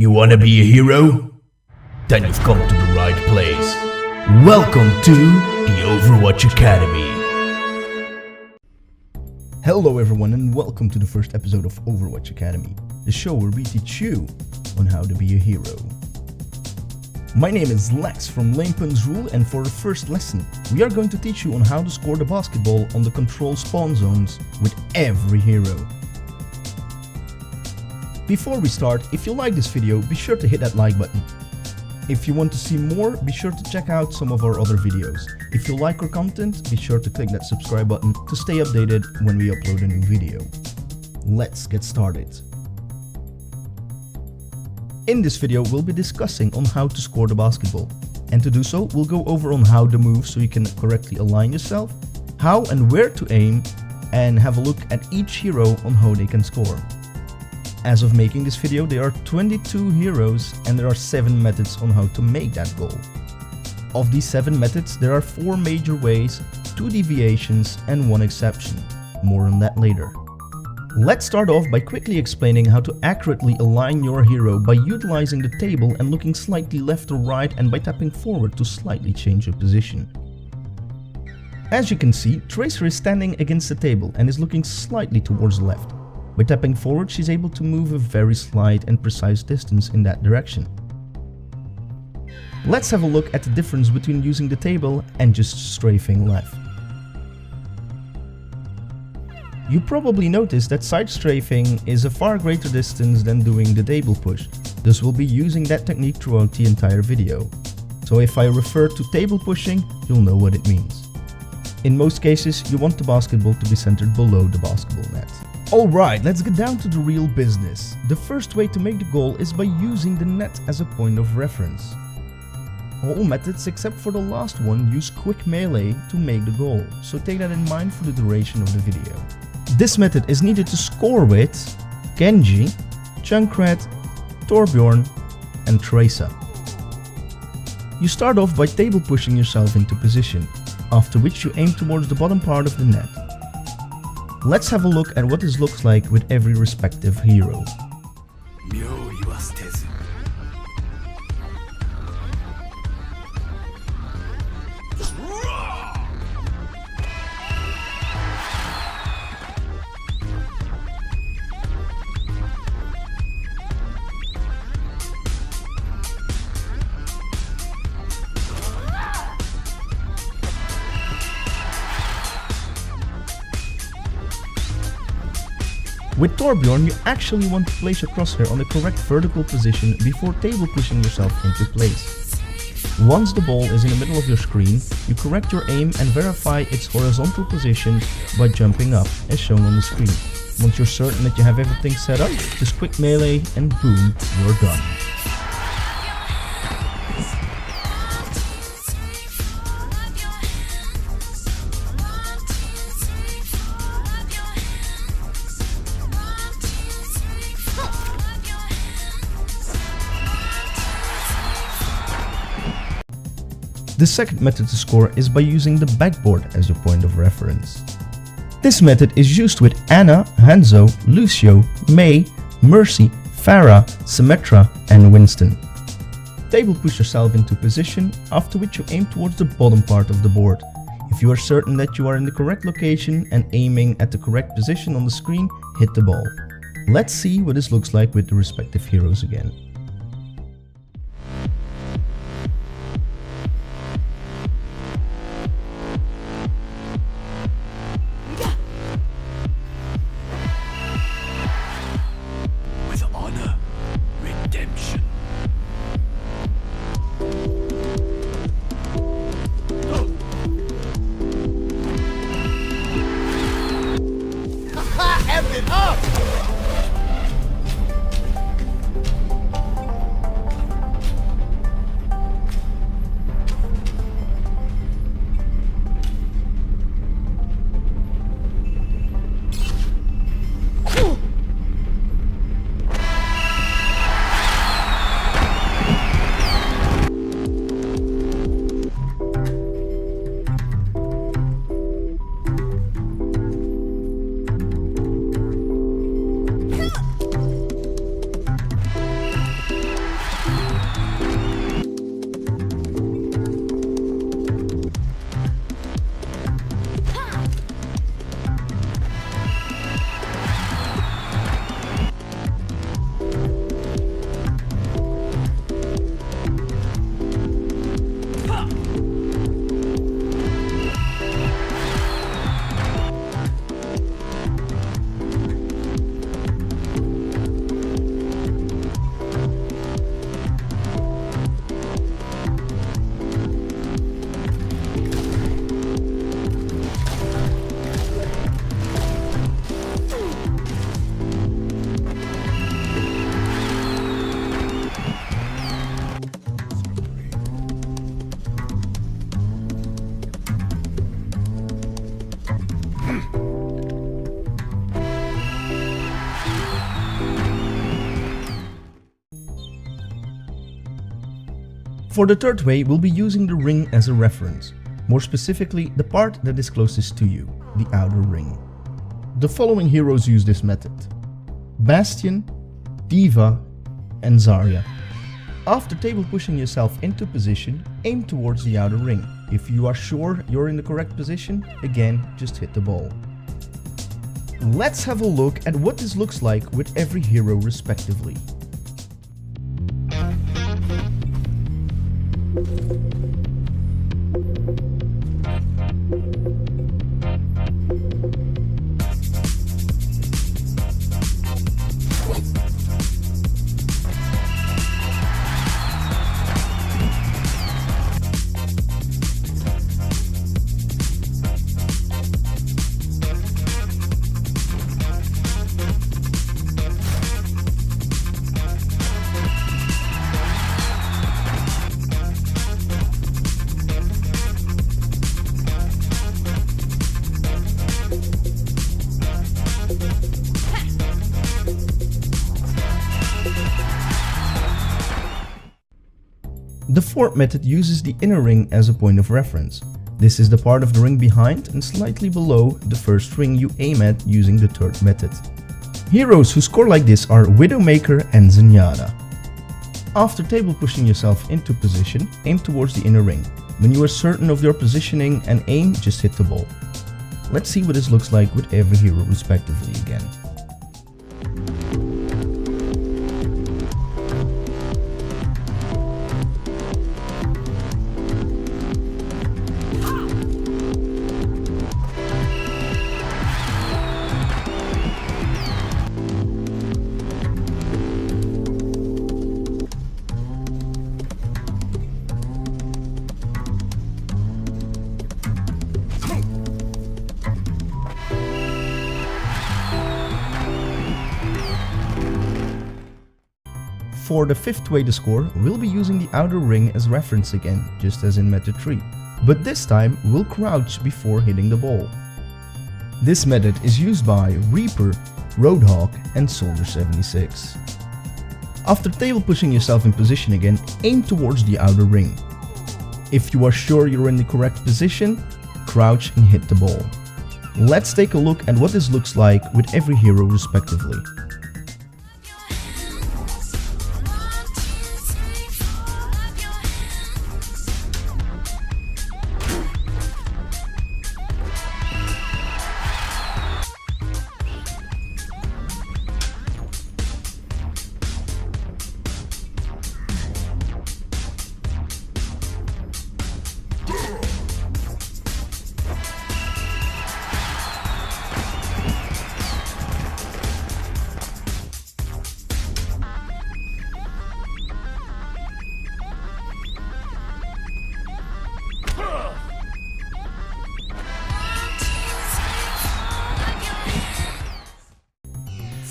You wanna be a hero? Then you've come to the right place. Welcome to the Overwatch Academy. Hello everyone and welcome to the first episode of Overwatch Academy, the show where we teach you on how to be a hero. My name is Lex from Lanepun's Rule, and for the first lesson, we are going to teach you on how to score the basketball on the control spawn zones with every hero. Before we start, if you like this video, be sure to hit that like button. If you want to see more, be sure to check out some of our other videos. If you like our content, be sure to click that subscribe button to stay updated when we upload a new video. Let's get started. In this video, we'll be discussing on how to score the basketball. And to do so, we'll go over on how to move so you can correctly align yourself, how and where to aim, and have a look at each hero on how they can score. As of making this video, there are 22 heroes and there are 7 methods on how to make that goal. Of these 7 methods, there are 4 major ways, 2 deviations and 1 exception. More on that later. Let's start off by quickly explaining how to accurately align your hero by utilizing the table and looking slightly left or right, and by tapping forward to slightly change your position. As you can see, Tracer is standing against the table and is looking slightly towards the left. By tapping forward, she's able to move a very slight and precise distance in that direction. Let's have a look at the difference between using the table and just strafing left. You probably noticed that side strafing is a far greater distance than doing the table push, thus we'll be using that technique throughout the entire video. So if I refer to table pushing, you'll know what it means. In most cases, you want the basketball to be centered below the basketball net. Alright, let's get down to the real business. The first way to make the goal is by using the net as a point of reference. All methods except for the last one use quick melee to make the goal, so take that in mind for the duration of the video. This method is needed to score with Genji, Junkrat, Torbjorn and Tracer. You start off by table pushing yourself into position, after which you aim towards the bottom part of the net. Let's have a look at what this looks like with every respective hero. With Torbjorn, you actually want to place your crosshair on the correct vertical position before table pushing yourself into place. Once the ball is in the middle of your screen, you correct your aim and verify its horizontal position by jumping up, as shown on the screen. Once you're certain that you have everything set up, just quick melee and boom, you're done. The second method to score is by using the backboard as your point of reference. This method is used with Ana, Hanzo, Lucio, Mei, Mercy, Pharah, Symmetra and Winston. Table push yourself into position, after which you aim towards the bottom part of the board. If you are certain that you are in the correct location and aiming at the correct position on the screen, hit the ball. Let's see what this looks like with the respective heroes again. For the third way, we'll be using the ring as a reference, more specifically the part that is closest to you, the outer ring. The following heroes use this method: Bastion, D.Va, and Zarya. After table pushing yourself into position, aim towards the outer ring. If you are sure you're in the correct position, again, just hit the ball. Let's have a look at what this looks like with every hero respectively. The fourth method uses the inner ring as a point of reference. This is the part of the ring behind and slightly below the first ring you aim at using the third method. Heroes who score like this are Widowmaker and Zenyatta. After table pushing yourself into position, aim towards the inner ring. When you are certain of your positioning and aim, just hit the ball. Let's see what this looks like with every hero respectively again. For the fifth way to score, we'll be using the outer ring as reference again, just as in method 3. But this time, we'll crouch before hitting the ball. This method is used by Reaper, Roadhog, and Soldier 76. After table pushing yourself in position again, aim towards the outer ring. If you are sure you're in the correct position, crouch and hit the ball. Let's take a look at what this looks like with every hero respectively.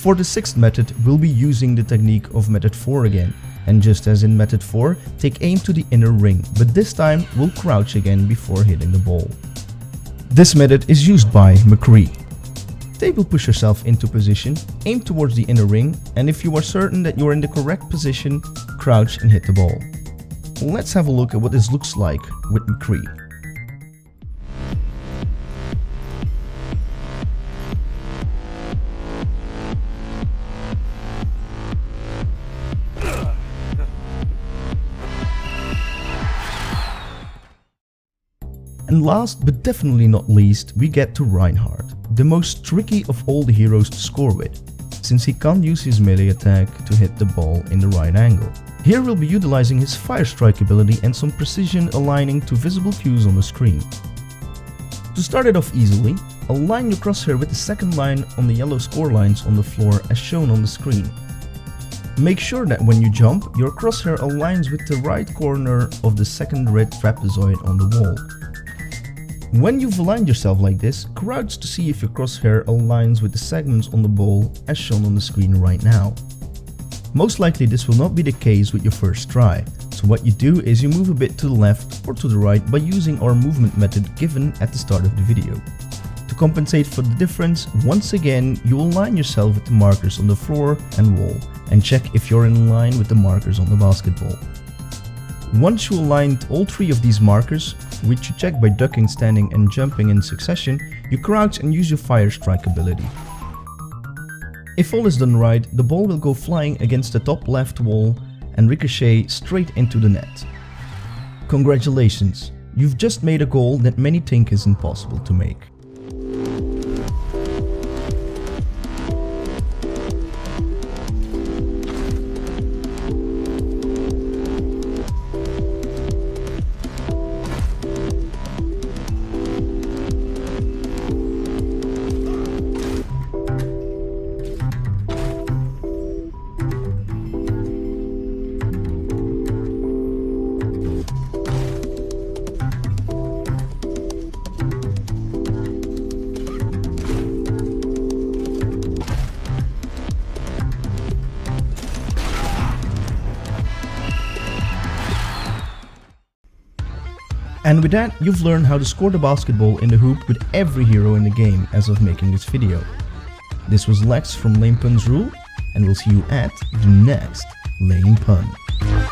For the sixth method, we'll be using the technique of method 4 again, and just as in method 4, take aim to the inner ring, but this time we'll crouch again before hitting the ball. This method is used by McCree. Table push yourself into position, aim towards the inner ring, and if you are certain that you're in the correct position, crouch and hit the ball. Let's have a look at what this looks like with McCree. And last but definitely not least, we get to Reinhard, the most tricky of all the heroes to score with, since he can't use his melee attack to hit the ball in the right angle. Here we'll be utilizing his fire strike ability and some precision aligning to visible cues on the screen. To start it off easily, align your crosshair with the second line on the yellow score lines on the floor as shown on the screen. Make sure that when you jump, your crosshair aligns with the right corner of the second red trapezoid on the wall. When you've aligned yourself like this, crouch to see if your crosshair aligns with the segments on the ball as shown on the screen right now. Most likely this will not be the case with your first try, so what you do is you move a bit to the left or to the right by using our movement method given at the start of the video. To compensate for the difference, once again you align yourself with the markers on the floor and wall and check if you're in line with the markers on the basketball. Once you aligned all 3 of these markers, which you check by ducking, standing and jumping in succession, you crouch and use your fire strike ability. If all is done right, the ball will go flying against the top left wall and ricochet straight into the net. Congratulations, you've just made a goal that many think is impossible to make. And with that, you've learned how to score the basketball in the hoop with every hero in the game as of making this video. This was Lex from Lame Pun's Rule, and we'll see you at the next Lame Pun.